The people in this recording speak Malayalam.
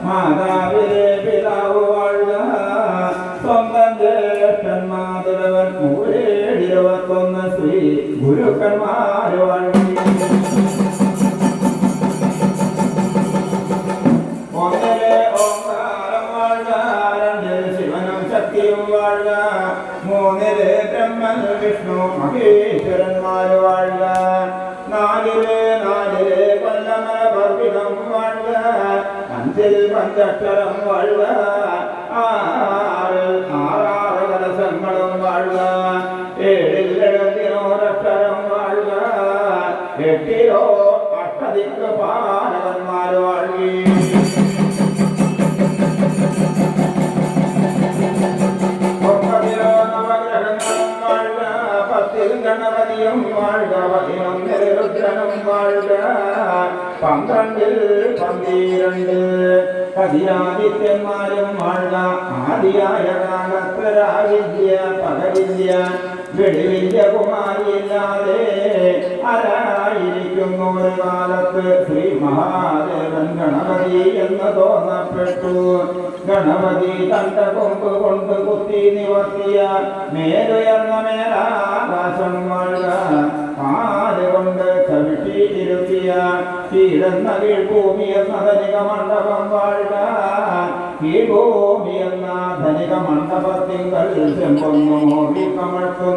മാതാവിലെ പിതാവ് വാഴുക സ്വന്തം ജ്യേഷ്ഠൻ മാതൃവൻ 121 ശ്രീ ഗുരുക്കന്മാർ വാഴുക ഒന്നിലെ ഓംകാരം വാഴുക 2 ശിവനും ശക്തിയും വാഴുക 3 ബ്രഹ്മൻ വിഷ്ണു മഹേശ്വരന്മാർ വാഴുക 4 കൊല്ലമല പർവിതം വാഴുക 5 പഞ്ചക്ഷരം വാഴുക 6 കലശങ്ങളും വാഴുക 7 11 വാഴുക 8 അഷ്ടദിക്ക് പാലകന്മാർ വാഴുകയും ഗണപതിയും വാഴുക 11 രുദ്രനും വാഴുക 12 12 കതിരാദിത്യന്മാരും വാഴുക ആദിയായ കാലത്തരാവിദ്യ പകവിദ്യ വെടിവിദ്യ കുമാരിയില്ലാതെ ആരായിരിക്കുന്നു ഒരു കാലത്ത് ശ്രീ മഹാദേവൻ ഗണപതി എന്ന് തോന്നപ്പെട്ടു ഗണപതി തന്റെ കൊമ്പ് കൊണ്ട് കുത്തി നിവർത്തിയ മേലുയർന്ന മേലാകാശം വാഴുക കാലുകൊണ്ട് ചവിട്ടി ഇരുത്തിയ കീഴെന്ന കീഴ്ഭൂമി എന്ന ധനിക മണ്ഡപം വാഴുക കീഴ്ഭൂമി എന്ന ധനിക മണ്ഡപത്തിങ്കൽ ചെമ്പൊന്നു മോടി കമഴ്ത്തുന്നു